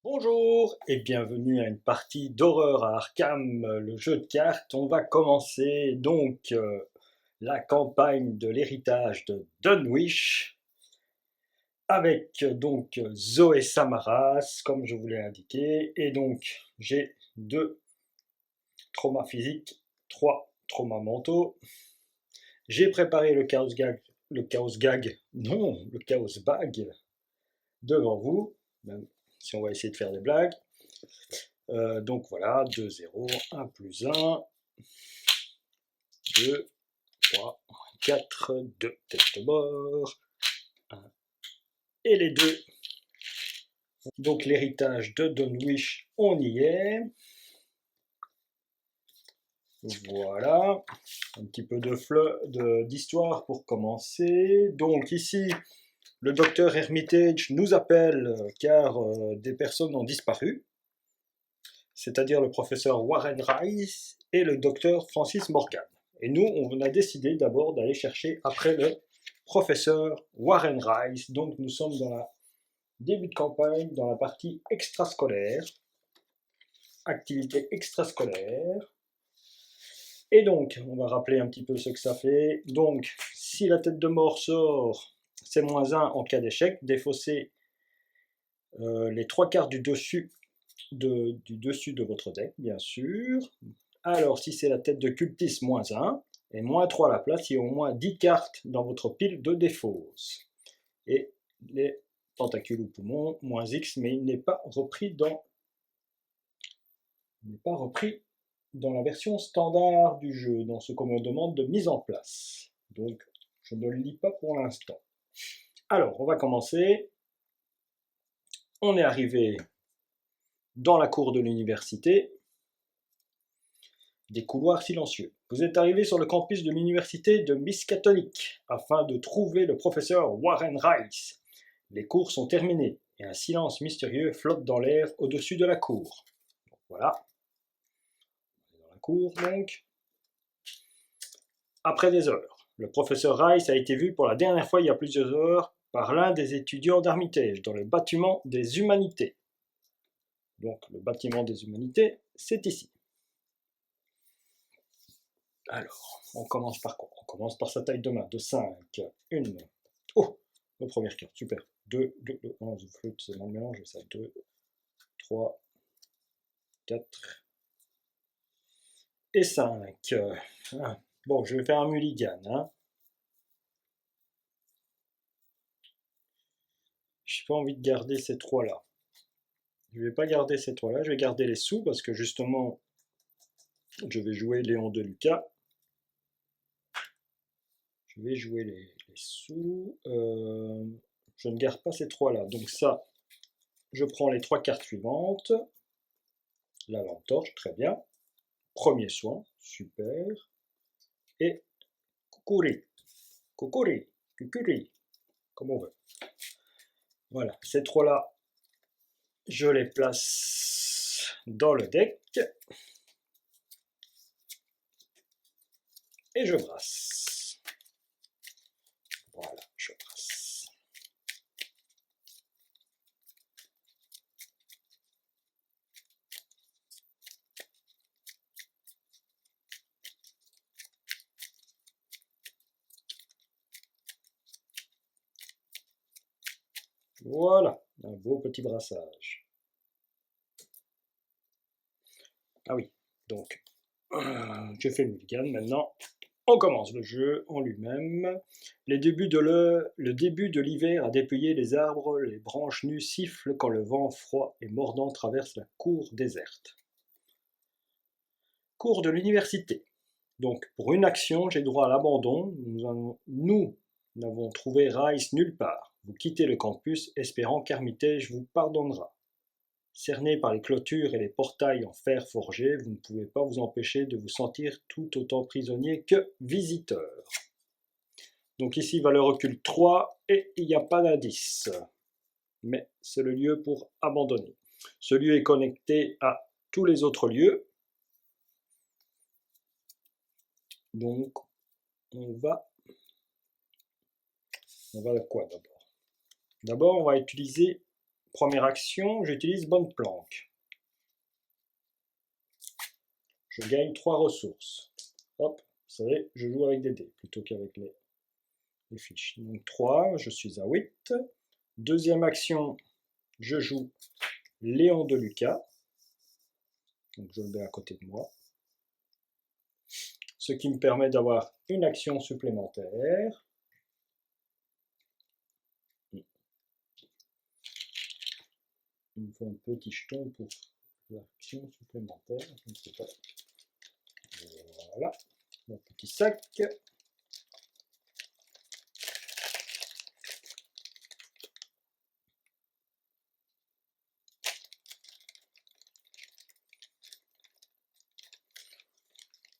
Bonjour et bienvenue à une partie d'horreur à Arkham, le jeu de cartes. On va commencer donc la campagne de l'héritage de Dunwich avec donc Zoé Samaras, comme je vous l'ai indiqué. Et donc j'ai deux traumas physiques, trois traumas mentaux. J'ai préparé le chaos bag devant vous, même si on va essayer de faire des blagues. Donc voilà, 2, 0, 1 plus 1, 2, 3, 4, 2 têtes de mort, 1 et les deux. Donc l'héritage de Dunwich, on y est. Voilà, un petit peu d'histoire pour commencer. Donc ici, le docteur Hermitage nous appelle car des personnes ont disparu, c'est-à-dire le professeur Warren Rice et le docteur Francis Morgan. Et nous, on a décidé d'abord d'aller chercher après le professeur Warren Rice. Donc nous sommes dans la début de campagne, dans la partie extrascolaire, activité extrascolaire. Et donc, on va rappeler un petit peu ce que ça fait. Donc, si la tête de mort sort, c'est -1 en cas d'échec, défaussez les 3 quarts du dessus de votre deck, bien sûr. Alors, si c'est la tête de cultiste, -1, et -3 à la place, il y a au moins 10 cartes dans votre pile de défausse. Et les tentacules ou poumons, -X, mais il n'est pas repris dans la version standard du jeu, dans ce qu'on me demande de mise en place. Donc, je ne le lis pas pour l'instant. Alors, on va commencer. On est arrivé dans la cour de l'université. Des couloirs silencieux. Vous êtes arrivé sur le campus de l'université de Miskatonic afin de trouver le professeur Warren Rice. Les cours sont terminés et un silence mystérieux flotte dans l'air au-dessus de la cour. Donc, voilà. On est dans la cour donc. Après des heures, le professeur Rice a été vu pour la dernière fois il y a plusieurs heures par l'un des étudiants d'Armitage dans le bâtiment des humanités. Donc le bâtiment des humanités, c'est ici. Alors, on commence par quoi? On commence par sa taille de main, de 5, 1, oh, la première carte, super, 2, 2, 2, 1, je flûte, c'est mal mélangé ça, 2, 3, 4, et 5. Bon, je vais faire un mulligan, hein. Je n'ai pas envie de garder ces 3 là. Je ne vais pas garder ces 3 là, je vais garder les sous parce que justement, je vais jouer Léon de Lucas. Je vais jouer les sous. Je ne garde pas ces 3 là. Donc ça, je prends les 3 cartes suivantes. La lampe torche, très bien. Premier soin, super. Et Kukuri. Kukuri. Kukuri. Comme on veut. Voilà, ces 3 là, je les place dans le deck. Et je brasse. Voilà, je brasse. Voilà, un beau petit brassage. Ah oui, donc, je fais le mulligan maintenant. On commence le jeu en lui-même. Le début de l'hiver a dépeuillé les arbres, les branches nues sifflent quand le vent froid et mordant traverse la cour déserte. Cours de l'université. Donc, pour une action, j'ai droit à l'abandon. Nous n'avons trouvé Rice nulle part. Vous quittez le campus, espérant qu'Armitage vous pardonnera. Cerné par les clôtures et les portails en fer forgé, vous ne pouvez pas vous empêcher de vous sentir tout autant prisonnier que visiteur. Donc ici, valeur occulte 3 et il n'y a pas d'indice. Mais c'est le lieu pour abandonner. Ce lieu est connecté à tous les autres lieux. Donc, on va quoi d'abord? D'abord, on va utiliser première action, j'utilise bonne planque. Je gagne 3 ressources. Hop, vous savez, je joue avec des dés plutôt qu'avec les fiches. Donc 3, je suis à 8. Deuxième action, je joue Léon de Lucas. Donc je le mets à côté de moi. Ce qui me permet d'avoir une action supplémentaire. Il me faut un petit jeton pour l'action supplémentaire. Je ne sais pas. Voilà, mon petit sac.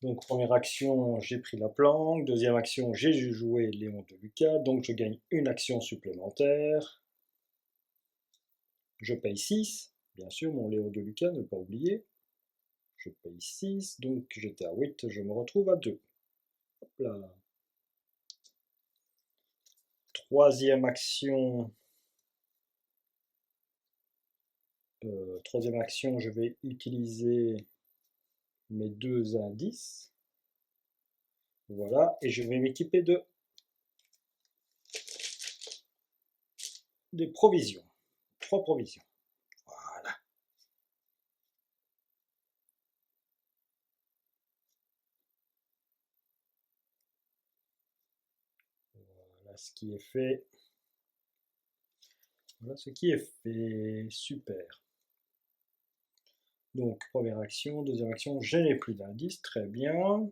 Donc première action, j'ai pris la planque. Deuxième action, j'ai joué Léon de Lucas. Donc je gagne une action supplémentaire. Je paye 6. Bien sûr, mon Léon de Lucas, ne pas oublier. Je paye 6. Donc j'étais à 8. Je me retrouve à 2. Hop là. Troisième action. Je vais utiliser mes 2 indices. Voilà, et je vais m'équiper des provisions. 3 provisions. Voilà. Voilà ce qui est fait. Voilà ce qui est fait. Super. Donc, première action, deuxième action, je n'ai plus d'indices, très bien.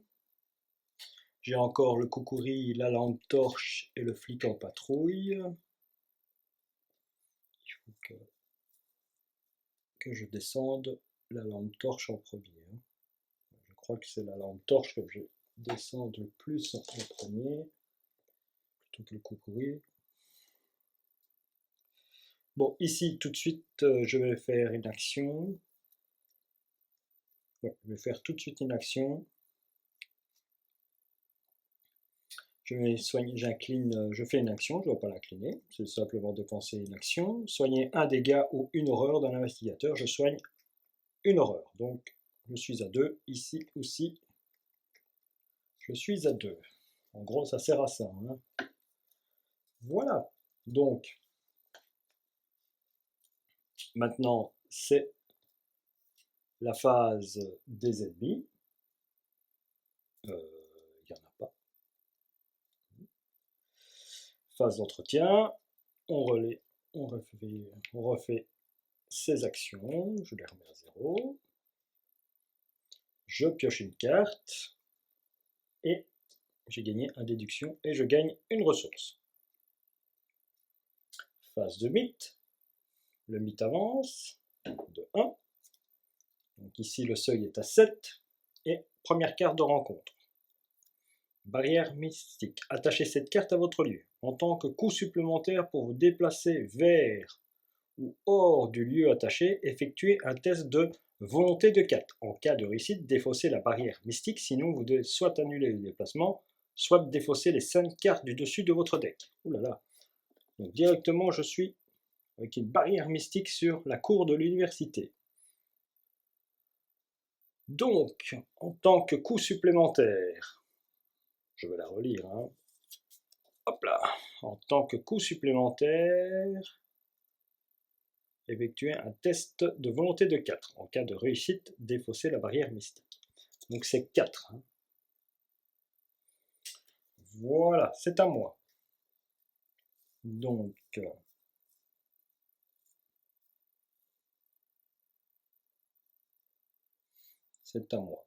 J'ai encore le coucouri, la lampe torche et le flic en patrouille. Il faut que je descende la lampe torche en premier. Je crois que c'est la lampe torche que je descende le plus en premier, plutôt que le coucouri. Bon, ici, tout de suite, je vais faire une action. Ouais, je vais faire tout de suite une action. Je vais soigner, j'incline, je fais une action, je ne dois pas l'incliner, c'est simplement dépenser une action. Soigner un dégât ou une horreur d'un investigateur, je soigne une horreur. Donc, je suis à 2, ici aussi, je suis à 2. En gros, ça sert à ça. Hein. Voilà. Donc, maintenant, c'est la phase des ennemis. Il n'y en a pas. Phase d'entretien. On refait ces actions. Je les remets à 0. Je pioche une carte. Et j'ai gagné un déduction et je gagne une ressource. Phase de mythe. Le mythe avance de 1. Donc ici, le seuil est à 7. Et première carte de rencontre. Barrière mystique. Attachez cette carte à votre lieu. En tant que coût supplémentaire pour vous déplacer vers ou hors du lieu attaché, effectuez un test de volonté de 4. En cas de réussite, défaussez la barrière mystique, sinon vous devez soit annuler le déplacement, soit défausser les 5 cartes du dessus de votre deck. Ouh là là. Donc directement, je suis avec une barrière mystique sur la cour de l'université. Donc, en tant que coût supplémentaire, je vais la relire, hein. Hop là, en tant que coût supplémentaire, effectuer un test de volonté de 4. En cas de réussite, défausser la barrière mystique. Donc c'est 4. Hein. Voilà, c'est à moi. Donc, c'est à moi.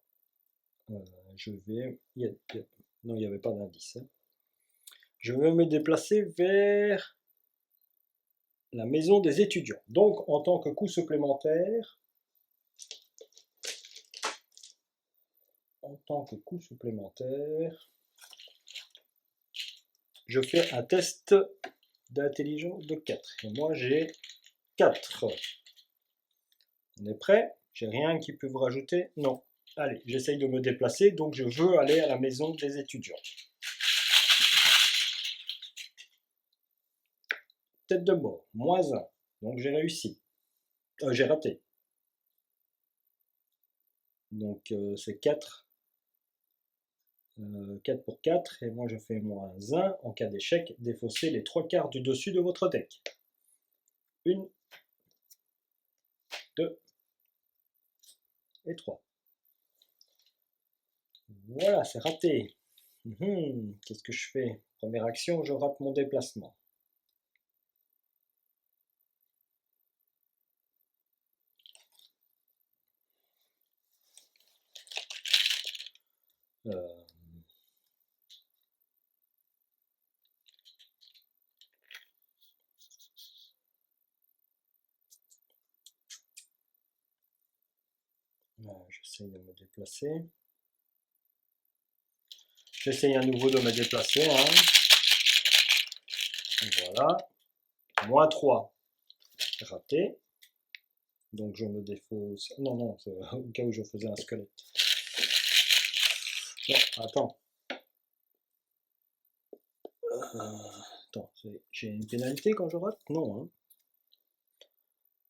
Je vais... Non, il n'y avait pas d'indice. Hein. Je vais me déplacer vers la maison des étudiants. Donc, en tant que coût supplémentaire, je fais un test d'intelligence de 4. Et moi, j'ai 4. On est prêt? J'ai rien qui peut vous rajouter? Non. Allez, j'essaye de me déplacer, donc je veux aller à la maison des étudiants. Tête de mort, -1. Donc j'ai réussi. J'ai raté. Donc c'est 4. 4 pour 4, et moi je fais moins 1. En cas d'échec, défaussez les 3 quarts du dessus de votre deck. 1, 2 et 3. Voilà, c'est raté. Qu'est-ce que je fais? Première action, je rate mon déplacement. J'essaye de me déplacer. J'essaye à nouveau de me déplacer. Hein. Voilà. Moins 3. Raté. Donc je me défausse. Non, non, c'est au cas où je faisais un squelette. Non, attends. Attends, j'ai une pénalité quand je rate? Non. Hein.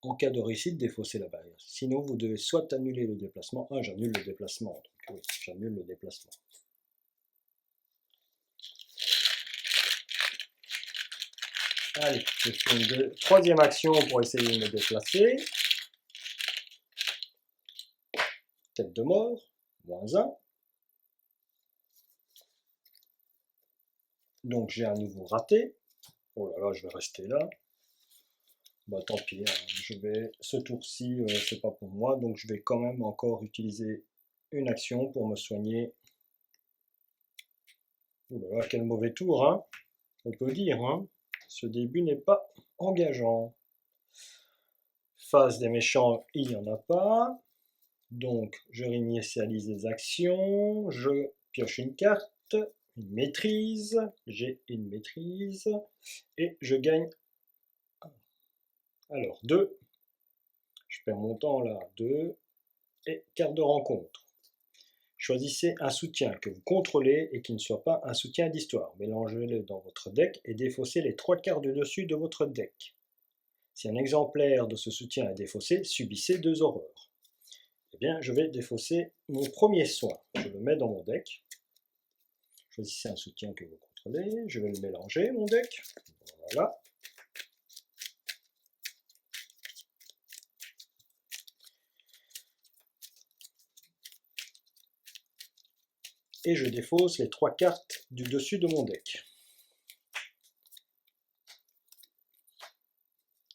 En cas de réussite, défaussez la barrière. Sinon, vous devez soit annuler le déplacement. Ah, j'annule le déplacement. Donc oui, j'annule le déplacement. Allez, je fais une troisième action pour essayer de me déplacer. Tête de mort, moins 1. Donc j'ai à nouveau raté. Oh là là, je vais rester là. Bah tant pis, hein. Ce tour-ci, c'est pas pour moi, donc je vais quand même encore utiliser une action pour me soigner. Oh là là, quel mauvais tour, hein. On peut dire, hein. Ce début n'est pas engageant. Phase des méchants, il n'y en a pas. Donc, je réinitialise les actions, je pioche une carte, une maîtrise, j'ai une maîtrise, et je gagne. Alors, 2, je perds mon temps là, 2, et carte de rencontre. Choisissez un soutien que vous contrôlez et qui ne soit pas un soutien d'histoire. Mélangez-le dans votre deck et défaussez les 3 quarts du dessus de votre deck. Si un exemplaire de ce soutien est défaussé, subissez 2 horreurs. Eh bien, je vais défausser mon premier soin. Je le mets dans mon deck. Choisissez un soutien que vous contrôlez. Je vais le mélanger, mon deck. Voilà. Et je défausse les 3 cartes du dessus de mon deck.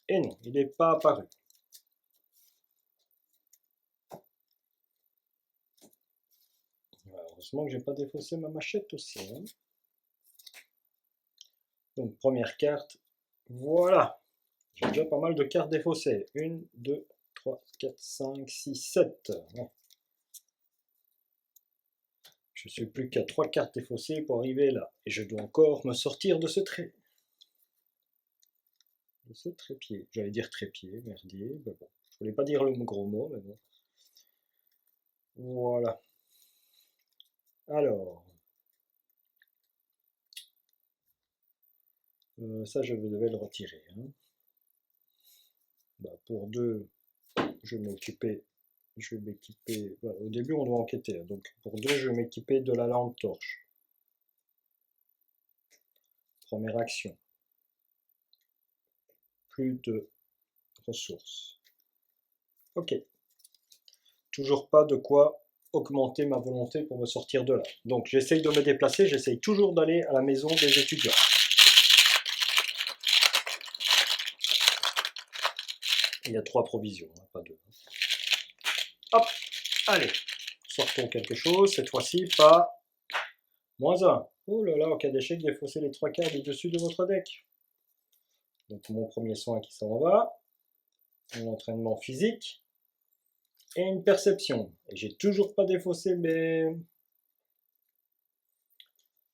Et non, il n'est pas apparu. Heureusement que j'ai pas défaussé ma machette aussi. Hein. Donc première carte, voilà. J'ai déjà pas mal de cartes défaussées. 1, 2, 3, 4, 5, 6, 7. Ouais. Je suis plus qu'à 3 cartes défaussées pour arriver là. Et je dois encore me sortir de ce trait. De ce trépied. J'allais dire trépied, merdier. Mais bon. Je voulais pas dire le gros mot, mais bon. Voilà. Alors. Ça, je devais le retirer. Hein. Bah, pour 2, je vais m'équiper. Voilà, au début, on doit enquêter. Donc, pour 2, je vais m'équiper de la lampe torche. Première action. Plus de ressources. Ok. Toujours pas de quoi augmenter ma volonté pour me sortir de là. Donc, j'essaye de me déplacer. J'essaye toujours d'aller à la maison des étudiants. Il y a 3 provisions, hein, pas 2. Hop, allez, sortons quelque chose, cette fois-ci pas moins 1. Oh là là, en cas d'échec, défaussez les 3 quarts du dessus de votre deck. Donc mon premier soin qui s'en va, mon entraînement physique, et une perception. Et j'ai toujours pas défaussé mes...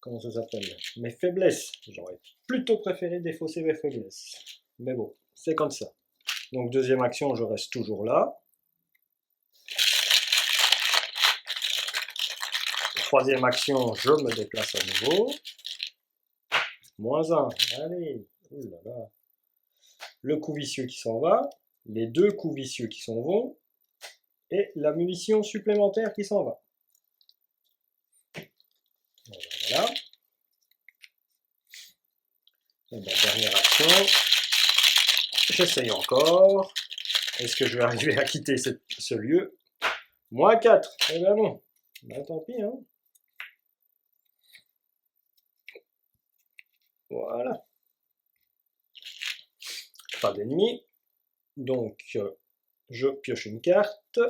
Comment ça s'appelle? Mes faiblesses. J'aurais plutôt préféré défausser mes faiblesses. Mais bon, c'est comme ça. Donc deuxième action, je reste toujours là. Troisième action, je me déplace à nouveau. Moins 1. Allez. Ouh là là. le coup vicieux qui s'en va, les deux coups vicieux qui s'en vont, et la munition supplémentaire qui s'en va. Voilà. Et bien, dernière action. J'essaye encore. Est-ce que je vais arriver à quitter ce lieu? Moins 4. Eh ben non. Ben, tant pis, hein. Voilà. Pas d'ennemis. Donc, je pioche une carte.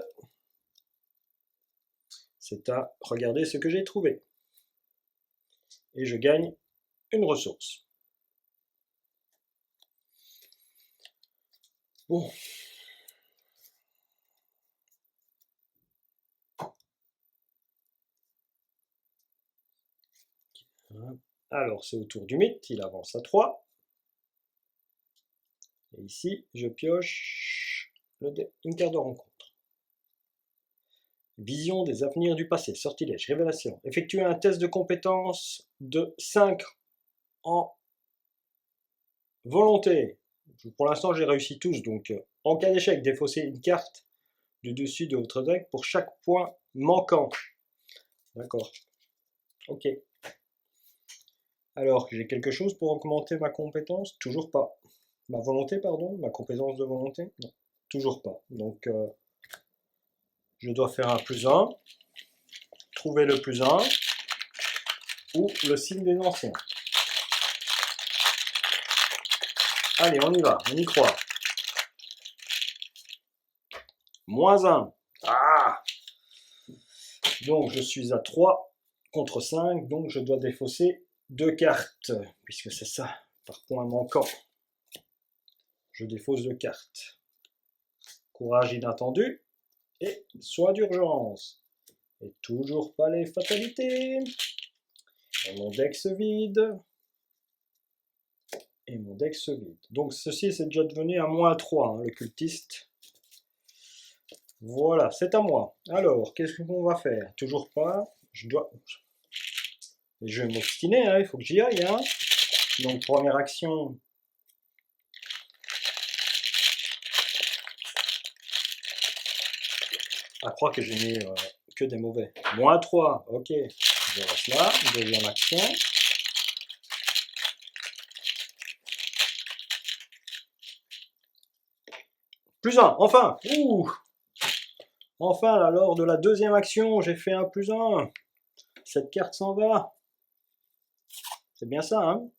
C'est à regarder ce que j'ai trouvé. Et je gagne une ressource. Bon. Alors, c'est au tour du mythe, il avance à 3. Et ici, je pioche une carte de rencontre. Vision des avenirs du passé, sortilège, révélation. Effectuez un test de compétence de 5 en volonté. Pour l'instant, j'ai réussi tous, donc en cas d'échec, défaussez une carte du dessus de votre deck pour chaque point manquant. D'accord. Ok. Alors, j'ai quelque chose pour augmenter ma compétence? Toujours pas. Ma volonté, pardon? Ma compétence de volonté? Non, toujours pas. Donc, je dois faire un plus 1, trouver le plus 1, ou le signe des anciens. Allez, on y va, on y croit. Moins 1. Ah! Donc, je suis à 3 contre 5, donc je dois défausser 2 cartes, puisque c'est ça, par point manquant. Je défausse 2 cartes. Courage inattendu et soin d'urgence. Et toujours pas les fatalités. Et mon deck se vide. Et mon deck se vide. Donc ceci c'est déjà devenu à moins 3, hein, le cultiste. Voilà, c'est à moi. Alors, qu'est-ce qu'on va faire? Toujours pas. Je vais m'obstiner, hein, il faut que j'y aille. Hein. Donc première action. À croire que j'ai mis que des mauvais. Moins 3, ok. Je reste là. Deuxième action. Plus 1, enfin. Ouh. Enfin, là, lors de la deuxième action, j'ai fait un plus 1. Cette carte s'en va. C'est bien ça, hein?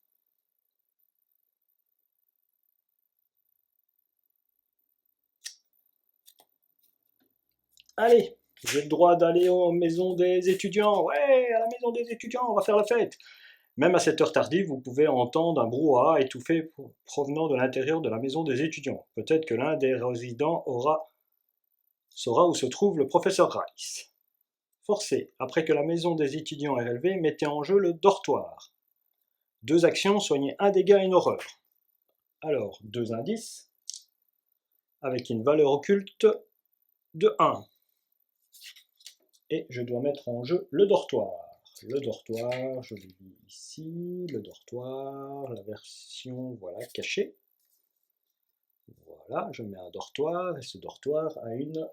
Allez, j'ai le droit d'aller aux maisons des étudiants. Ouais, à la maison des étudiants, on va faire la fête. Même à cette heure tardive, vous pouvez entendre un brouhaha étouffé provenant de l'intérieur de la maison des étudiants. Peut-être que l'un des résidents saura où se trouve le professeur Rice. Forcez, après que la maison des étudiants est relevée, mettez en jeu le dortoir. 2 actions, soignez un dégât et une horreur. Alors, 2 indices, avec une valeur occulte de 1. Et je dois mettre en jeu le dortoir. Le dortoir, je le lis ici, le dortoir, la version, voilà, cachée. Voilà, je mets un dortoir, et ce dortoir a une...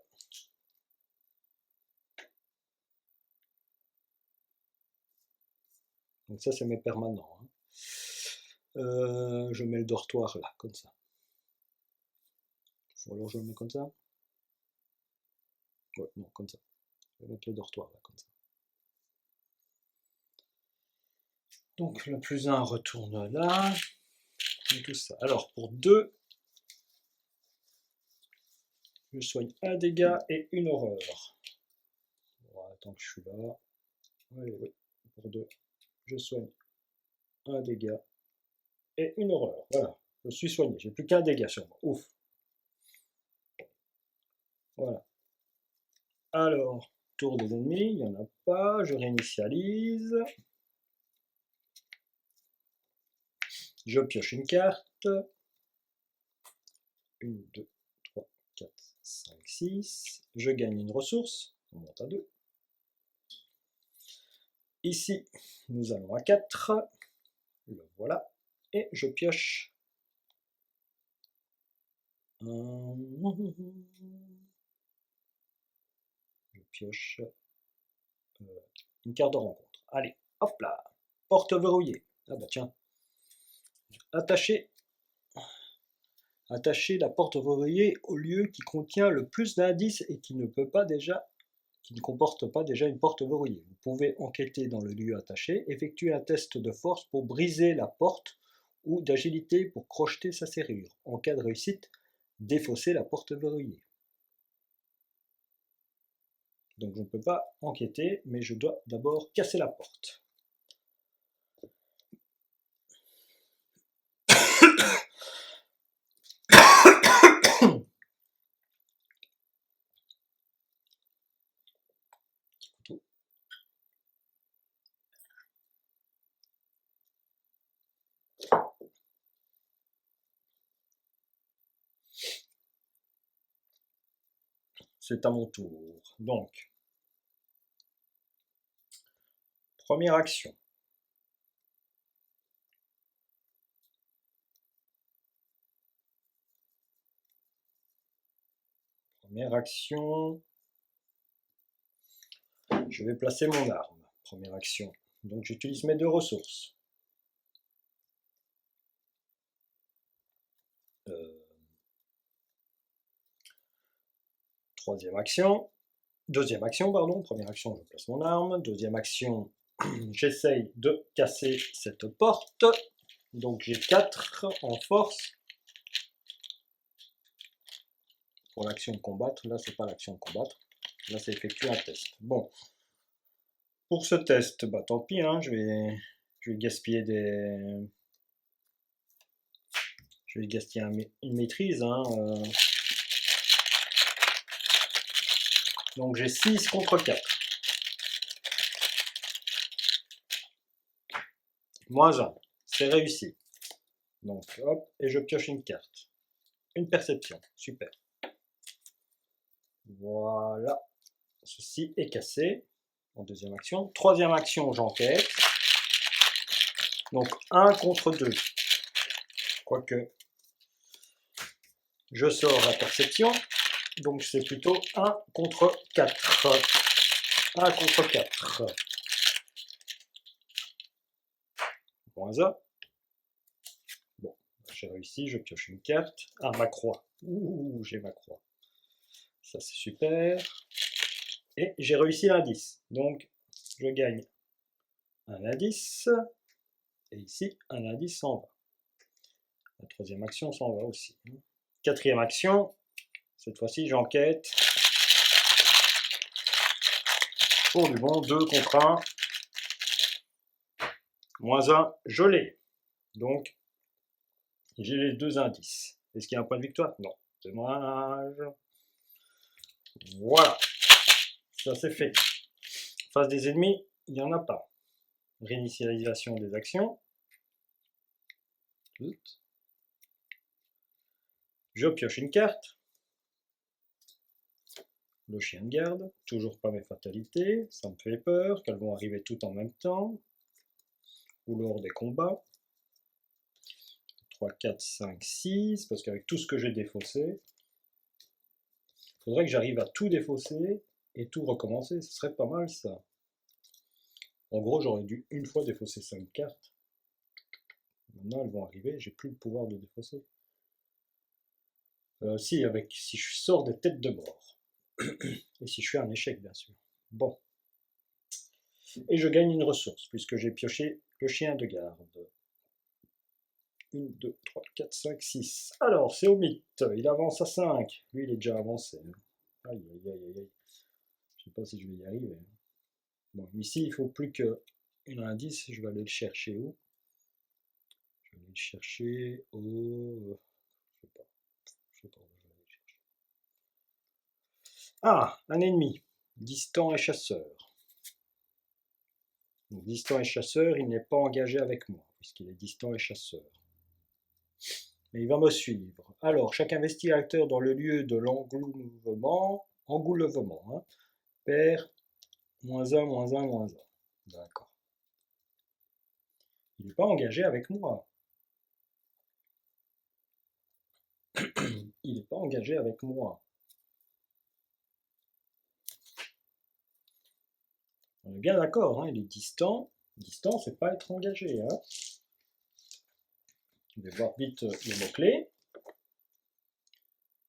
Donc ça, c'est mes permanents. Hein. Je mets le dortoir là, comme ça. Ou alors je le mets comme ça. Ouais, non, comme ça. Je vais mettre le dortoir là, comme ça. Donc le plus 1 retourne là. Et tout ça. Alors pour 2, je soigne un dégât et une horreur. Bon, attends que je suis là. Allez, oui, pour 2, je soigne un dégât et une horreur. Voilà, je suis soigné. J'ai plus qu'un dégât sur moi. Ouf. Voilà. Alors, tour des ennemis, il n'y en a pas. Je réinitialise. Je pioche une carte. 1, 2, 3, 4, 5, 6. Je gagne une ressource. On monte à 2. Ici, nous allons à 4. Le voilà. Et je pioche Je pioche une carte de rencontre. Allez, hop là. Porte verrouillée. Ah bah tiens. Attachez la porte verrouillée au lieu qui contient le plus d'indices et qui ne comporte pas déjà une porte verrouillée. Vous pouvez enquêter dans le lieu attaché, effectuer un test de force pour briser la porte ou d'agilité pour crocheter sa serrure. En cas de réussite, défausser la porte verrouillée. Donc je ne peux pas enquêter, mais je dois d'abord casser la porte. C'est à mon tour. Donc, première action. Première action. Je vais placer mon arme. Première action. Donc j'utilise mes 2 ressources. Troisième action. Deuxième action, pardon. Première action, je place mon arme. Deuxième action, j'essaye de casser cette porte. Donc j'ai 4 en force. Pour l'action de combattre, là c'est pas l'action de combattre. Là c'est effectuer un test. Bon. Pour ce test, bah tant pis, hein, je vais gaspiller Je vais gaspiller une maîtrise. Hein, Donc j'ai 6 contre 4. Moins 1. C'est réussi. Donc hop, et je pioche une carte. Une perception. Super. Voilà. Ceci est cassé. En deuxième action. Troisième action, j'enquête. Donc 1 contre 2. Quoique, je sors la perception. Donc c'est plutôt 1 contre 4. 1 contre 4. Moins 1. Bon, j'ai réussi, je pioche une carte. Ah, ma croix. Ouh, j'ai ma croix. Ça c'est super. Et j'ai réussi l'indice. Donc je gagne un indice. Et ici, un indice s'en va. La troisième action s'en va aussi. Quatrième action. Cette fois-ci, j'enquête. Pour du bon, 2 contre 1. Moins 1, je l'ai. Donc, j'ai les 2 indices. Est-ce qu'il y a un point de victoire? Non. C'est dommage. Voilà. Ça c'est fait. Face des ennemis, il n'y en a pas. Réinitialisation des actions. Je pioche une carte. Le chien de garde. Toujours pas mes fatalités. Ça me fait peur qu'elles vont arriver toutes en même temps. Ou lors des combats. 3, 4, 5, 6. Parce qu'avec tout ce que j'ai défaussé, il faudrait que j'arrive à tout défausser et tout recommencer. Ce serait pas mal ça. En gros, j'aurais dû une fois défausser 5 cartes. Maintenant, elles vont arriver, j'ai plus le pouvoir de défausser. Si je sors des têtes de mort. Et si je fais un échec, bien sûr. Bon. Et je gagne une ressource, puisque j'ai pioché le chien de garde. 1, 2, 3, 4, 5, 6. Alors, c'est au mythe. Il avance à 5. Lui, il est déjà avancé. Aïe, aïe, aïe, aïe. Je sais pas si je vais y arriver. Bon, ici, il faut plus qu'un indice. Je vais aller le chercher où? Je vais aller le chercher au... Je sais pas. Je sais pas où je vais aller le chercher. Ah, un ennemi. Distant et chasseur. Donc, distant et chasseur, il n'est pas engagé avec moi, puisqu'il est distant et chasseur. Mais il va me suivre. Alors, chaque investigateur dans le lieu de l'engoulevement, hein, perd moins 1, moins 1, moins 1. D'accord. Il n'est pas engagé avec moi. Il n'est pas engagé avec moi. On est bien d'accord, hein, il est distant. Distant, c'est pas être engagé. Hein. Je vais voir vite les mots-clés.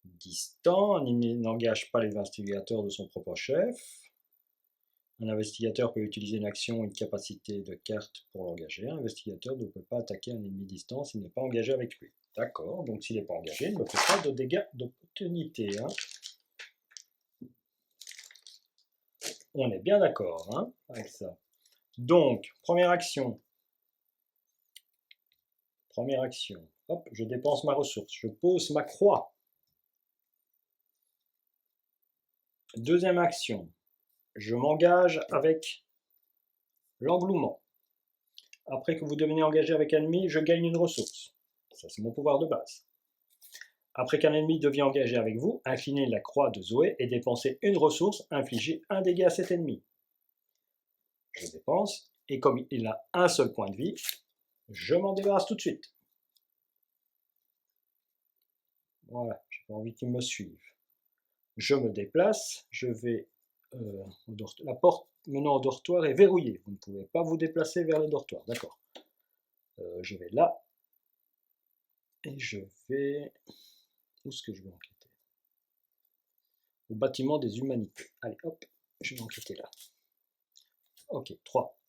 Distant, il n'engage pas les investigateurs de son propre chef. Un investigateur peut utiliser une action ou une capacité de carte pour l'engager. Un investigateur ne peut pas attaquer un ennemi distant s'il n'est pas engagé avec lui. D'accord, donc s'il n'est pas engagé, il ne fait pas de dégâts d'opportunité. Hein. On est bien d'accord hein, avec ça. Donc, première action. Première action. Hop, je dépense ma ressource. Je pose ma croix. Deuxième action. Je m'engage avec l'englouement. Après que vous devenez engagé avec un ennemi, je gagne une ressource. Ça, c'est mon pouvoir de base. Après qu'un ennemi devient engagé avec vous, inclinez la croix de Zoé et dépensez une ressource, infligez un dégât à cet ennemi. Je dépense, et comme il a un seul point de vie, je m'en débarrasse tout de suite. Voilà, j'ai pas envie qu'il me suive. Je me déplace, je vais... la porte menant au dortoir est verrouillée. Vous ne pouvez pas vous déplacer vers le dortoir, d'accord. Je vais là, et je vais... Où est-ce que je vais enquêter? Au bâtiment des humanités. Allez, hop, je vais enquêter là. Ok, 3.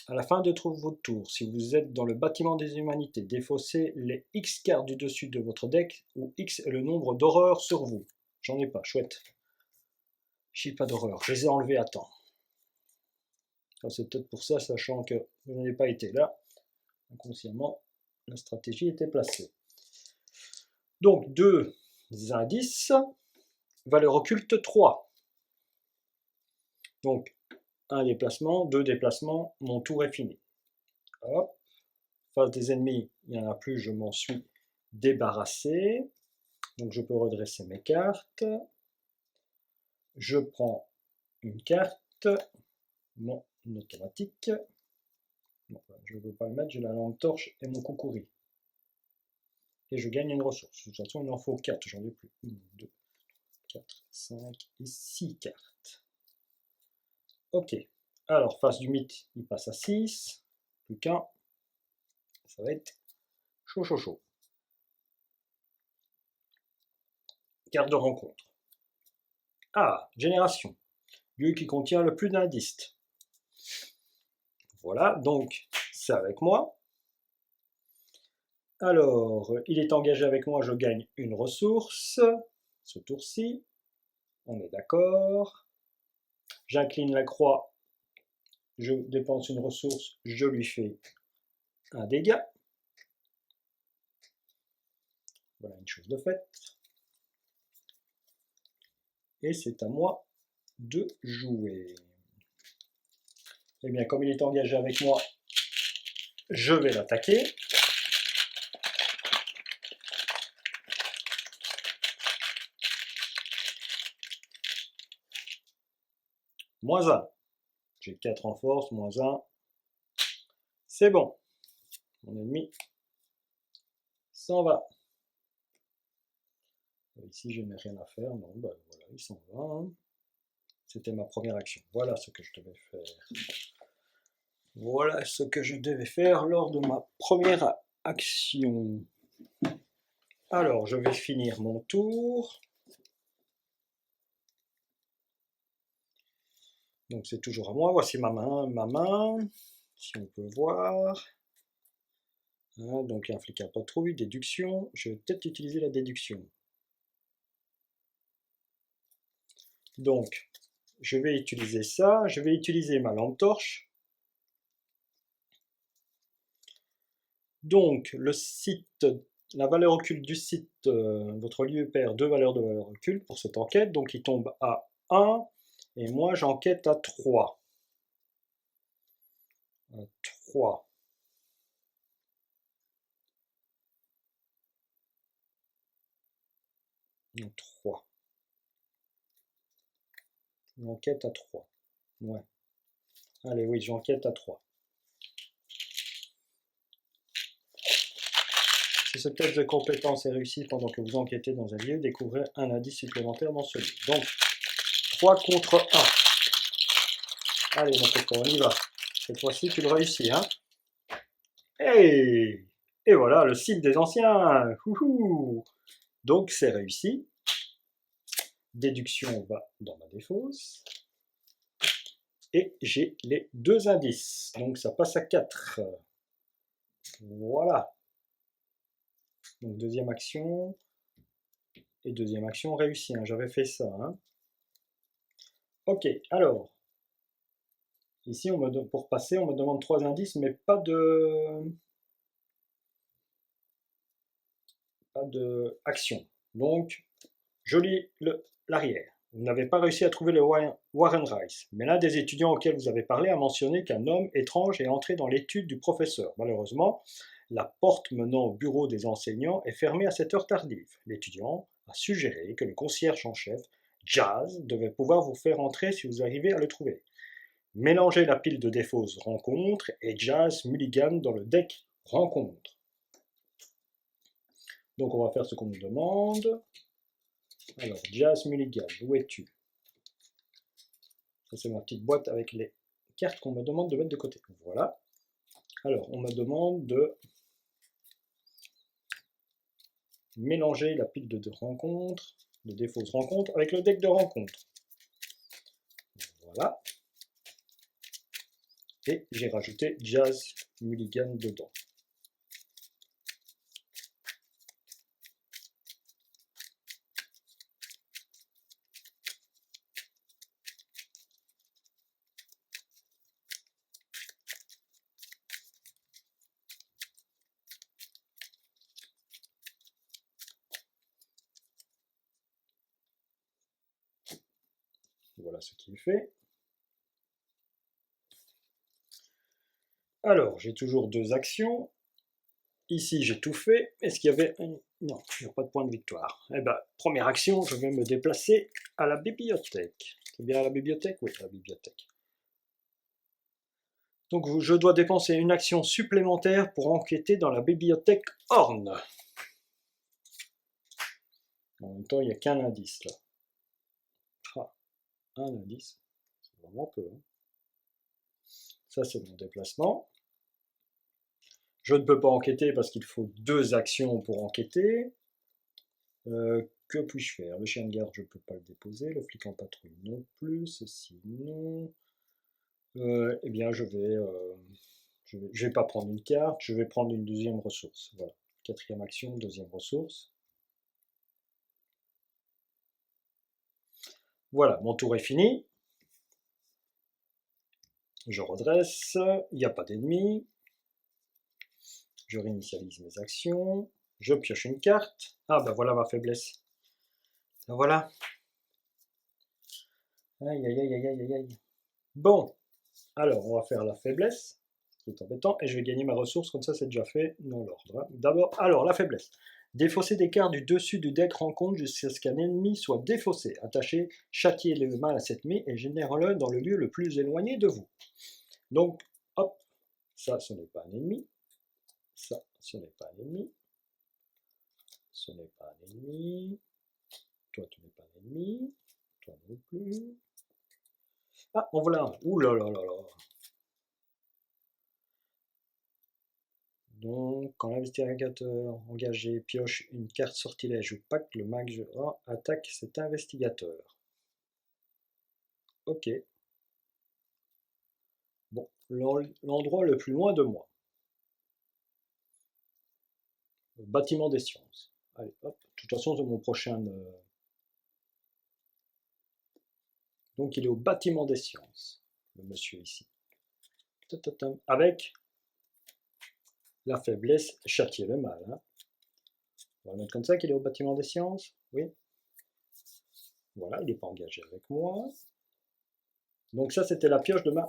À la fin de votre tour, si vous êtes dans le bâtiment des humanités, défaussez les X cartes du dessus de votre deck, où X est le nombre d'horreurs sur vous. J'en ai pas, chouette. J'ai pas d'horreur, je les ai enlevées à temps. C'est peut-être pour ça, sachant que je n'en ai pas été là. Inconsciemment, la stratégie était placée. Donc, 2 indices. Valeur occulte 3. Donc, un déplacement, 2 déplacements, mon tour est fini. Hop. Face des ennemis, il n'y en a plus, je m'en suis débarrassé. Donc, je peux redresser mes cartes. Je prends une carte, mon automatique. Bon, je ne veux pas le mettre, j'ai la lampe torche et mon kukuri. Et je gagne une ressource. De toute façon, il en faut 4, j'en ai plus. 1, 2, 4, 5 et 6 cartes. Ok. Alors, face du mythe, il passe à 6. Plus qu'un. Ça va être chaud, chaud, chaud. Carte de rencontre. Ah, génération. Lieu qui contient le plus d'indices. Voilà, donc c'est avec moi. Alors, il est engagé avec moi, je gagne une ressource. Ce tour-ci. On est d'accord. J'incline la croix. Je dépense une ressource, je lui fais un dégât. Voilà une chose de faite. Et c'est à moi de jouer. Eh bien, comme il est engagé avec moi, je vais l'attaquer. Moins 1. J'ai 4 en force, moins 1. C'est bon. Mon ennemi s'en va. Ici, je n'ai rien à faire. Non, ben voilà, il s'en va. Hein. C'était ma première action. Voilà ce que je devais faire. Voilà ce que je devais faire lors de ma première action. Alors, je vais finir mon tour. Donc, c'est toujours à moi. Voici ma main, si on peut voir. Hein, donc, un flic à patrouille, déduction. Je vais peut-être utiliser la déduction. Donc, je vais utiliser ça. Je vais utiliser ma lampe torche. Donc, le site, la valeur occulte du site, votre lieu perd 2 valeurs de valeur occulte pour cette enquête. Donc, il tombe à 1. Et moi, j'enquête à 3. À 3. Non, 3. J'enquête à 3. Ouais. Allez, oui, j'enquête à 3. Ce test de compétence est réussi pendant que vous enquêtez dans un lieu, découvrez un indice supplémentaire dans ce lieu. Donc, 3 contre 1. Allez, mon coco, on y va. Cette fois-ci, tu le réussis, hein. Hey! Et voilà, le site des anciens. Ouhou. Donc, c'est réussi. Déduction va dans ma défausse. Et j'ai les 2 indices. Donc, ça passe à 4. Voilà. Donc, deuxième action. Et deuxième action réussie. Hein. J'avais fait ça. Hein. Ok, alors. Ici, pour passer, on me demande 3 indices, mais pas de action. Donc, je lis l'arrière. Vous n'avez pas réussi à trouver le Warren Rice, mais l'un des étudiants auxquels vous avez parlé a mentionné qu'un homme étrange est entré dans l'étude du professeur. Malheureusement, la porte menant au bureau des enseignants est fermée à cette heure tardive. L'étudiant a suggéré que le concierge en chef, Jazz, devait pouvoir vous faire entrer si vous arrivez à le trouver. Mélangez la pile de défauts rencontre et Jazz Mulligan dans le deck rencontre. Donc on va faire ce qu'on nous demande. Alors, Jazz Mulligan, où es-tu? Ça c'est ma petite boîte avec les cartes qu'on me demande de mettre de côté. Voilà. Alors, on me demande de mélanger la pile de rencontres, de défauts rencontres, avec le deck de rencontres. Voilà. Et j'ai rajouté Jazz Mulligan dedans. Voilà ce qui est fait. Alors, j'ai toujours 2 actions. Ici, j'ai tout fait. Est-ce qu'il y avait un... Non, il n'y a pas de point de victoire. Eh bien, première action, je vais me déplacer à la bibliothèque. C'est bien à la bibliothèque? Oui, à la bibliothèque. Donc, je dois dépenser une action supplémentaire pour enquêter dans la bibliothèque Horn. En même temps, il n'y a qu'un indice là. Ah, un indice. C'est vraiment peu. Hein. Ça, c'est mon déplacement. Je ne peux pas enquêter parce qu'il faut 2 actions pour enquêter. Que puis-je faire? Le chien de garde, je ne peux pas le déposer. Le flic en patrouille non plus. Ceci non. Eh bien, je vais pas prendre une carte. Je vais prendre une deuxième ressource. Voilà. 4e action, 2e ressource. Voilà, mon tour est fini. Je redresse. Il n'y a pas d'ennemi. Je réinitialise mes actions. Je pioche une carte. Ah, ben voilà ma faiblesse. Ben voilà. Aïe, aïe, aïe, aïe, aïe, aïe. Bon, alors on va faire la faiblesse, ce qui est embêtant, et je vais gagner ma ressource, comme ça c'est déjà fait dans l'ordre. Hein. D'abord, alors la faiblesse. Défausser des cartes du dessus du deck rencontre jusqu'à ce qu'un ennemi soit défaussé. Attachez, châtiez le mal à cet ennemi et générez-le dans le lieu le plus éloigné de vous. Donc, hop, ça ce n'est pas un ennemi. Ça, ce n'est pas un ennemi. Ce n'est pas un ennemi. Toi, tu n'es pas un ennemi. Toi non plus. Ah, en voilà un. Ouh là là là là. Donc, quand l'investigateur engagé pioche une carte sortilège ou pacte, le mage attaque cet investigateur. Ok. Bon, l'endroit le plus loin de moi. Le bâtiment des sciences. Allez, hop. De toute façon, c'est mon prochain. Donc, il est au bâtiment des sciences, le monsieur ici. Avec la faiblesse, châtier le mal. Hein. On va mettre comme ça qu'il est au bâtiment des sciences. Oui. Voilà, il n'est pas engagé avec moi. Donc ça, c'était la pioche de ma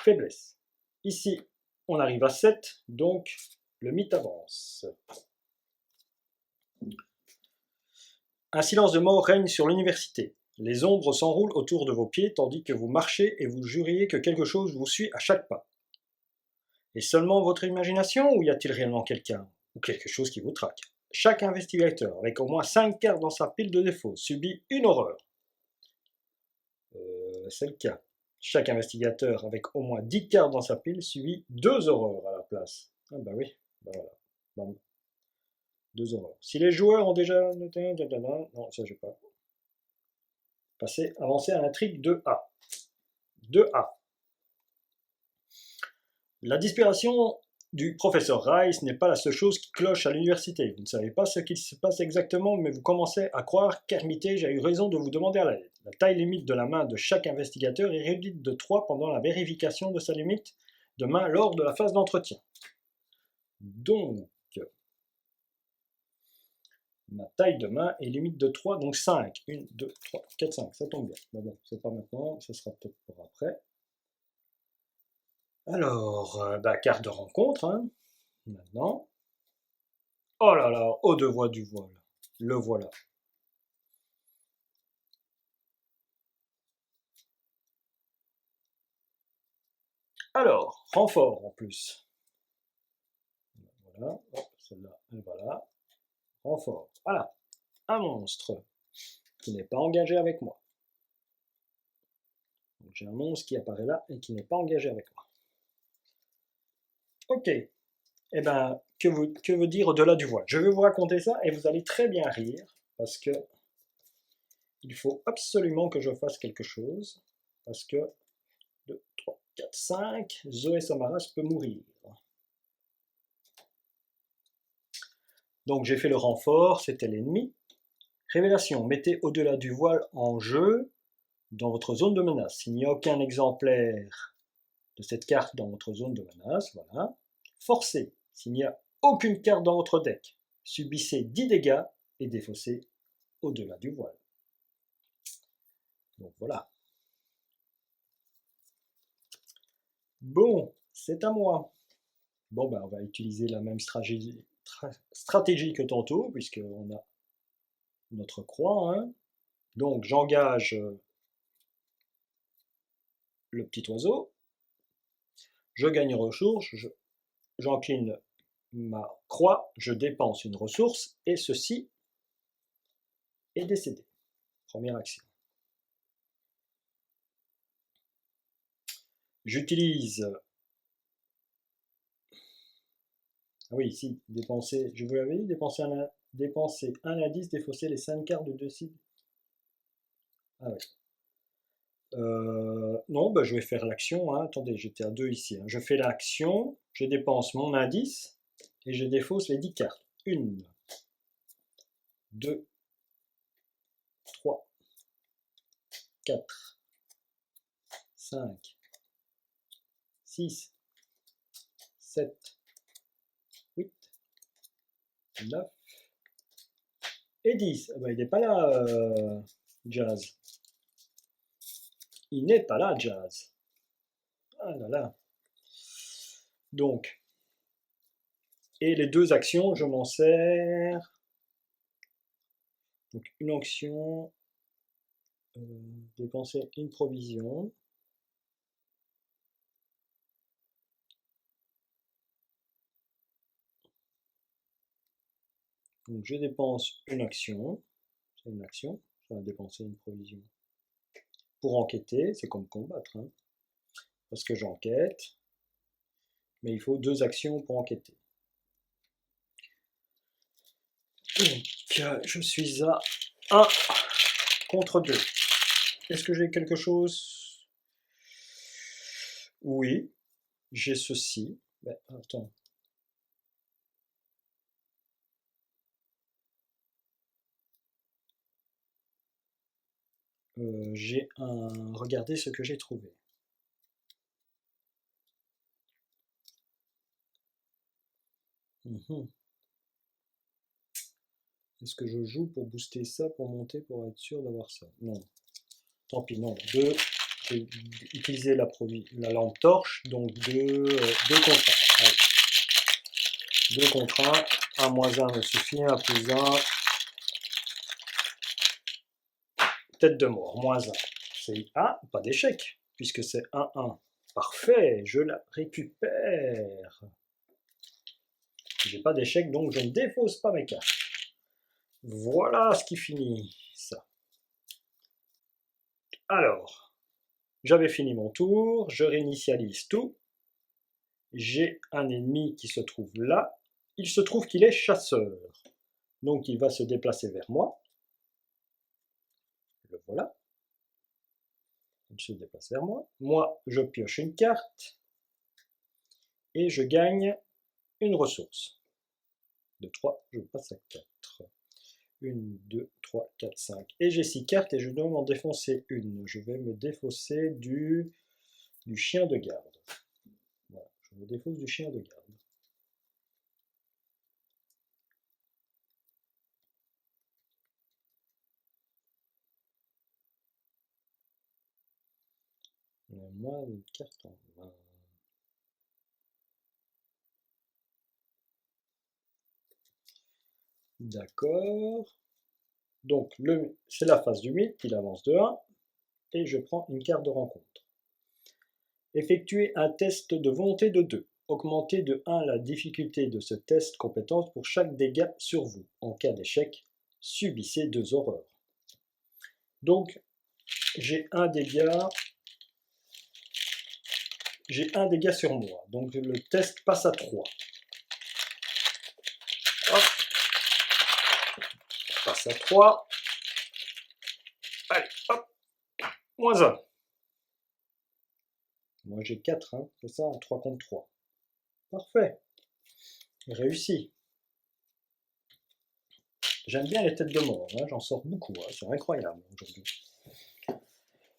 faiblesse. Ici, on arrive à 7, donc le mythe avance. Un silence de mort règne sur l'université. Les ombres s'enroulent autour de vos pieds tandis que vous marchez et vous juriez que quelque chose vous suit à chaque pas. Et seulement votre imagination, ou y a-t-il réellement quelqu'un ou quelque chose qui vous traque? Chaque investigateur, avec au moins 5 cartes dans sa pile de défauts, subit une horreur. C'est le cas. Chaque investigateur, avec au moins 10 cartes dans sa pile, subit 2 horreurs à la place. Ah bah oui, bah voilà. Bon. 2 horreurs. Si les joueurs ont déjà... Non, ça j'ai pas. Avancer à l'intrigue 2A. 2A. La disparition du professeur Rice n'est pas la seule chose qui cloche à l'université. Vous ne savez pas ce qu'il se passe exactement, mais vous commencez à croire qu'Armitage a eu raison de vous demander à l'aide. La taille limite de la main de chaque investigateur est réduite de 3 pendant la vérification de sa limite de main lors de la phase d'entretien. Donc, ma taille de main est limite de 3, donc 5. 1, 2, 3, 4, 5, ça tombe bien. Mais bon, c'est pas maintenant, ça sera peut-être pour après. Alors, carte de rencontre, hein, maintenant. Oh là là, aux deux voies du voile. Le voilà. Alors, renfort en plus. Voilà, celle-là, elle va là. Renfort. Voilà, un monstre qui n'est pas engagé avec moi. Donc j'ai un monstre qui apparaît là et qui n'est pas engagé avec moi. Ok. Eh ben, que veut dire au-delà du voile? Je vais vous raconter ça et vous allez très bien rire parce que il faut absolument que je fasse quelque chose parce que 2, 3, 4, 5, Zoé Samaras peut mourir. Donc j'ai fait le renfort, c'était l'ennemi. Révélation, mettez au-delà du voile en jeu dans votre zone de menace. S'il n'y a aucun exemplaire de cette carte dans votre zone de menace, voilà. Forcez, s'il n'y a aucune carte dans votre deck, subissez 10 dégâts et défaussez au-delà du voile. Donc voilà. Bon, c'est à moi. Bon, ben on va utiliser la même stratégie que tantôt, puisqu'on a notre croix. Hein. Donc j'engage le petit oiseau. Je gagne une ressource, j'encline ma croix, je dépense une ressource, et ceci est décédé. Première action. J'utilise... Ah oui, ici, dépenser, je vous l'avais dit, dépenser un indice, défausser les 5 cartes de 2 cibles. Ah oui. Non, je vais faire l'action. Hein. Attendez, j'étais à 2 ici. Hein. Je fais l'action, je dépense mon indice et je défausse les 10 cartes. 1, 2, 3, 4, 5, 6, 7, 8, 9 et 10. Ah ben, il n'est pas là, Jazz. Il n'est pas là, Jazz. Ah là là. Donc, et les 2 actions, je m'en sers. Donc, une action, dépenser une provision. Donc, je dépense une action. C'est une action. Ça va dépenser une provision. Pour enquêter, c'est comme combattre. Hein, parce que j'enquête. Mais il faut 2 actions pour enquêter. Donc, je suis à 1 contre 2. Est-ce que j'ai quelque chose? Oui, j'ai ceci. Ben, attends. J'ai un... Regardez ce que j'ai trouvé. Est-ce que je joue pour booster ça, pour monter, pour être sûr d'avoir ça? Non. Tant pis, non. J'ai utilisé la lampe torche, donc 2 contre 1. Allez. 2 contre 1. 1 moins 1 me suffit, 1 plus 1. Tête de mort, moins 1. C'est pas d'échec, puisque c'est 1, 1. Parfait, je la récupère. J'ai pas d'échec, donc je ne défausse pas mes cartes. Voilà ce qui finit ça. Alors, j'avais fini mon tour, je réinitialise tout. J'ai un ennemi qui se trouve là. Il se trouve qu'il est chasseur. Donc il va se déplacer vers moi. Le voilà. Il se déplace vers moi. Moi, je pioche une carte. Et je gagne une ressource. De 3, je passe à 4. 1, 2, 3, 4, 5. Et j'ai 6 cartes et je dois m'en défoncer une. Je vais me défausser du chien de garde. Voilà, je me défausse du chien de garde. On a moins de cartes en main. D'accord. Donc, c'est la phase du mythe, il avance de 1. Et je prends une carte de rencontre. Effectuez un test de volonté de 2. Augmentez de 1 la difficulté de ce test compétence pour chaque dégât sur vous. En cas d'échec, subissez 2 horreurs. Donc, j'ai un dégât sur moi. Donc, le test passe à 3. Hop. Passe à 3. Allez, hop. Moins 1. Moi, j'ai 4, hein. C'est ça, 3 contre 3. Parfait. Réussi. J'aime bien les têtes de mort, hein. J'en sors beaucoup, hein. C'est incroyable aujourd'hui.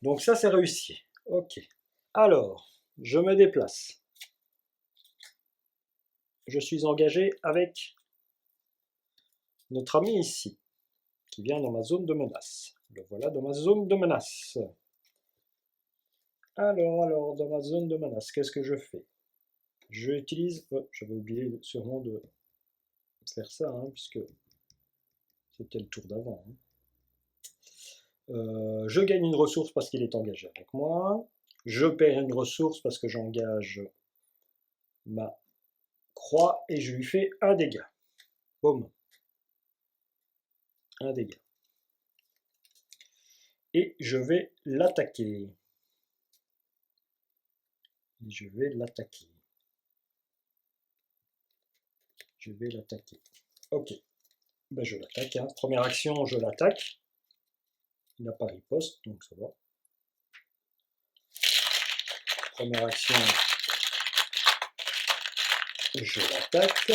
Donc ça, c'est réussi. Ok. Alors, je me déplace. Je suis engagé avec notre ami ici, qui vient dans ma zone de menace. Le voilà dans ma zone de menace. Alors, dans ma zone de menace, qu'est-ce que je fais? Je utilise... Oh, j'avais oublié sûrement de faire ça, hein, puisque c'était le tour d'avant. Hein. Je gagne une ressource parce qu'il est engagé avec moi. Je perds une ressource parce que j'engage ma croix et je lui fais un dégât. Boum. Un dégât. Et je vais l'attaquer. Je vais l'attaquer. Je vais l'attaquer. Ok. Ben, je l'attaque. Hein. Première action, je l'attaque. Il n'a pas riposte, donc ça va. Première action, je l'attaque.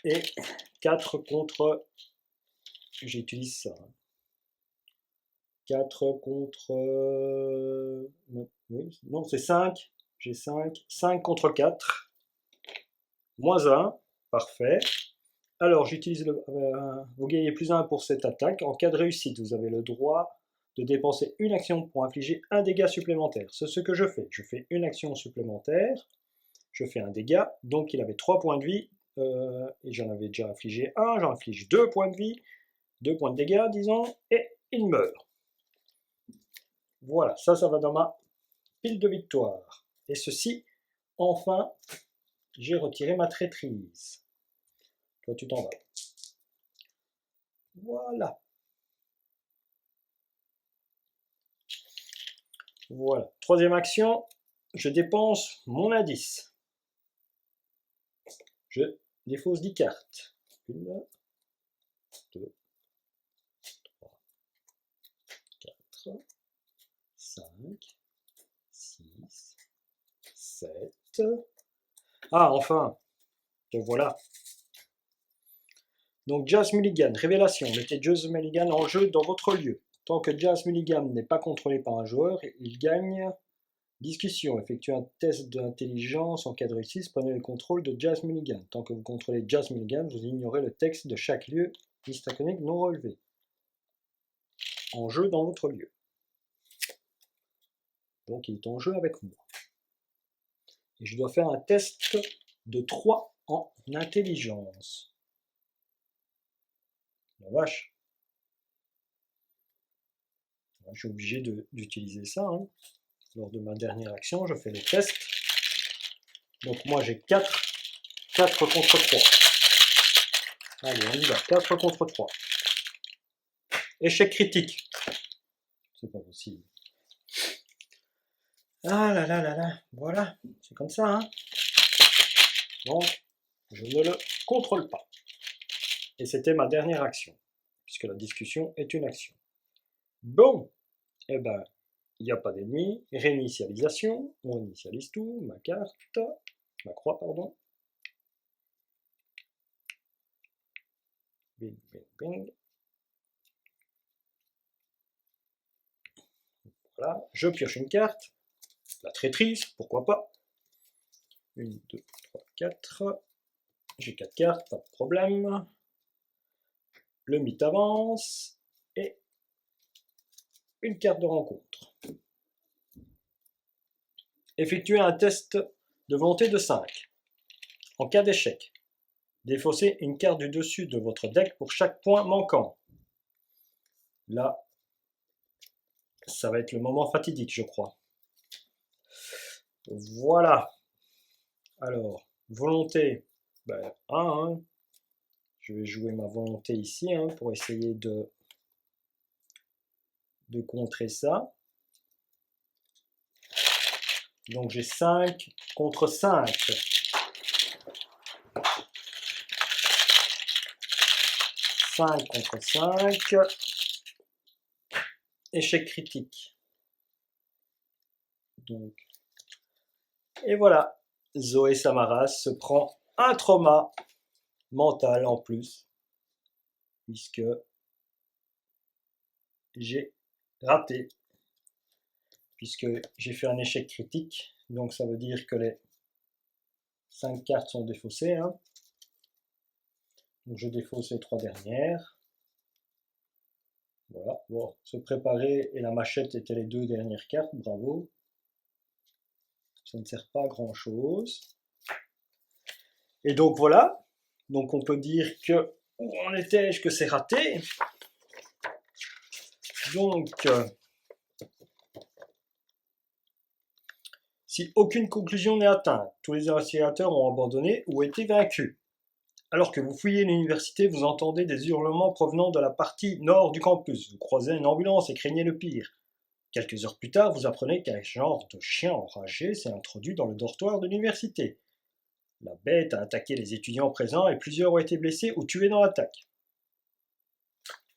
Et 4 contre... J'utilise ça. 4 contre... Oui, non, c'est 5. J'ai 5. 5 contre 4. Moins 1. Parfait. Alors, j'utilise le... vous gagnez plus 1 pour cette attaque. En cas de réussite, vous avez le droit de dépenser une action pour infliger un dégât supplémentaire. C'est ce que je fais. Je fais une action supplémentaire. Je fais un dégât. Donc, il avait 3 points de vie. Et j'en avais déjà infligé 1. J'en inflige 2 points de vie. 2 points de dégâts, disons. Et il meurt. Voilà, ça va dans ma pile de victoire. Et ceci, enfin, j'ai retiré ma traîtrise. Toi, tu t'en vas. Voilà. Voilà. Troisième action, je dépense mon indice. Je défausse 10 cartes. 1, 2, 3, 4, 5, 6, 7. Ah, enfin, te voilà. Donc, Jazz Mulligan, révélation. Mettez Jazz Mulligan en jeu dans votre lieu. Tant que Jazz Mulligan n'est pas contrôlé par un joueur, il gagne. Discussion. Effectuez un test d'intelligence. En cas de réussite, prenez le contrôle de Jazz Mulligan. Tant que vous contrôlez Jazz Mulligan, vous ignorez le texte de chaque lieu histraconique non relevé. En jeu dans votre lieu. Donc il est en jeu avec moi. Et je dois faire un test de 3 en intelligence. La vache. je suis obligé d'utiliser ça. Hein. Lors de ma dernière action, je fais le test. Donc moi j'ai 4 contre 3. Allez, on y va, 4 contre 3. Échec critique. C'est pas possible. Ah là là là là, voilà, c'est comme ça. Hein. Donc, je ne le contrôle pas. Et c'était ma dernière action, puisque la discussion est une action. Bon, eh ben, il n'y a pas d'ennemi. Réinitialisation, on initialise tout, ma carte, ma croix, pardon. Bing, bing, bing. Voilà, je pioche une carte. La traîtrise, pourquoi pas. 1, 2, 3, 4. J'ai 4 cartes, pas de problème. Le mythe avance. Et une carte de rencontre. Effectuez un test de volonté de 5. En cas d'échec, défaussez une carte du dessus de votre deck pour chaque point manquant. Là, ça va être le moment fatidique, je crois. Voilà. Alors, volonté, ben, 1. Hein. Je vais jouer ma volonté ici hein, pour essayer de contrer ça. Donc j'ai 5 contre 5. 5 contre 5. Échec critique. Donc, et voilà. Zoé Samaras se prend un trauma mental en plus. Puisque j'ai raté. Puisque j'ai fait un échec critique. Donc ça veut dire que les 5 cartes sont défaussées. Hein. Donc je défausse les 3 dernières. Voilà, bon, se préparer et la machette étaient les 2 dernières cartes, bravo. Ça ne sert pas à grand chose. Et donc voilà, donc on peut dire que, où en étais-je, que c'est raté. Donc, si aucune conclusion n'est atteinte, tous les investigateurs ont abandonné ou été vaincus. Alors que vous fouillez l'université, vous entendez des hurlements provenant de la partie nord du campus. Vous croisez une ambulance et craignez le pire. Quelques heures plus tard, vous apprenez qu'un genre de chien enragé s'est introduit dans le dortoir de l'université. La bête a attaqué les étudiants présents et plusieurs ont été blessés ou tués dans l'attaque.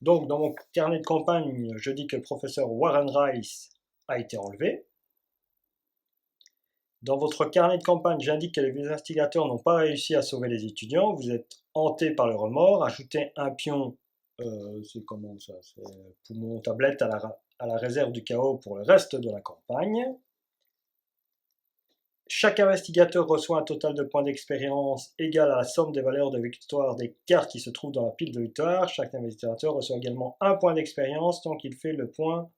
Donc, dans mon carnet de campagne, je dis que le professeur Warren Rice a été enlevé. Dans votre carnet de campagne, j'indique que les investigateurs n'ont pas réussi à sauver les étudiants. Vous êtes hanté par le remords. Ajoutez un pion, c'est comment ça, c'est poumon tablette à la réserve du chaos pour le reste de la campagne. Chaque investigateur reçoit un total de points d'expérience égal à la somme des valeurs de victoire des cartes qui se trouvent dans la pile de victoire. Chaque investigateur reçoit également un point d'expérience tandis qu'il fait le point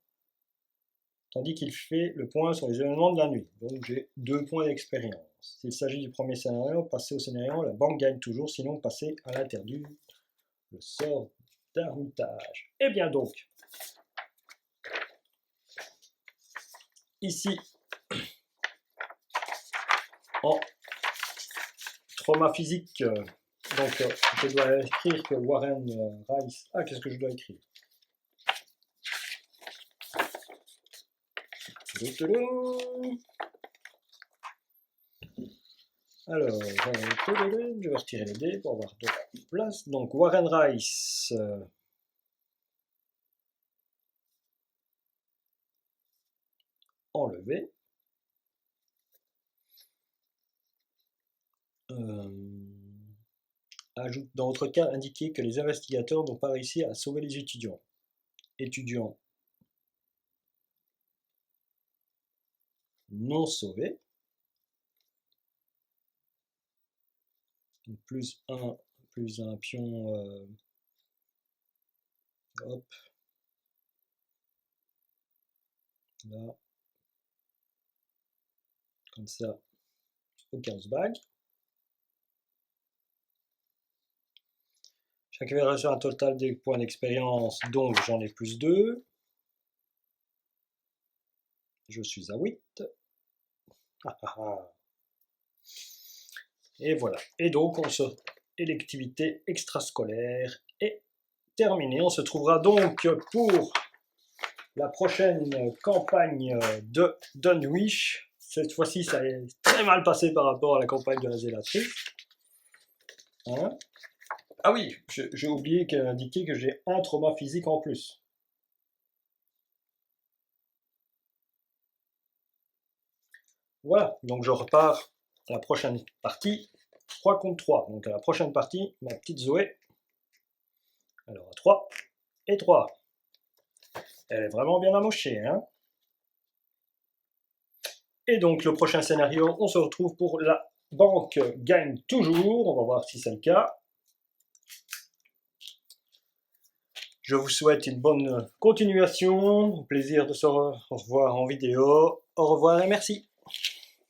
sur les événements de la nuit. Donc j'ai 2 points d'expérience. S'il s'agit du premier scénario, passez au scénario, la banque gagne toujours, sinon passez à l'interdit. Le sort d'Armitage. Et bien donc, ici, en trauma physique, donc je dois écrire que Warren Rice... Ah, qu'est-ce que je dois écrire? Alors, je vais retirer les dés pour avoir de la place. Donc, Warren Rice. Enlevé. Ajoute, dans votre cas, indiquez que les investigateurs n'ont pas réussi à sauver les étudiants. Étudiants non sauvés. Donc, plus un pion. Hop. Là. Comme ça. Au Carlsbad. Chaque reçoit un total de points d'expérience, donc j'en ai plus 2. Je suis à 8. Et voilà. Et donc, électivité extrascolaire est terminée. On se trouvera donc pour la prochaine campagne de Dunwich. Cette fois-ci, ça est très mal passé par rapport à la campagne de la zélatrice. Hein? Ah oui, j'ai oublié d'indiquer que j'ai un trauma physique en plus. Voilà, donc je repars à la prochaine partie, 3 contre 3. Donc à la prochaine partie, ma petite Zoé, alors à 3 et 3. Elle est vraiment bien amochée, hein? Et donc le prochain scénario, on se retrouve pour la banque gagne toujours. On va voir si c'est le cas. Je vous souhaite une bonne continuation. Au plaisir de se revoir en vidéo. Au revoir et merci.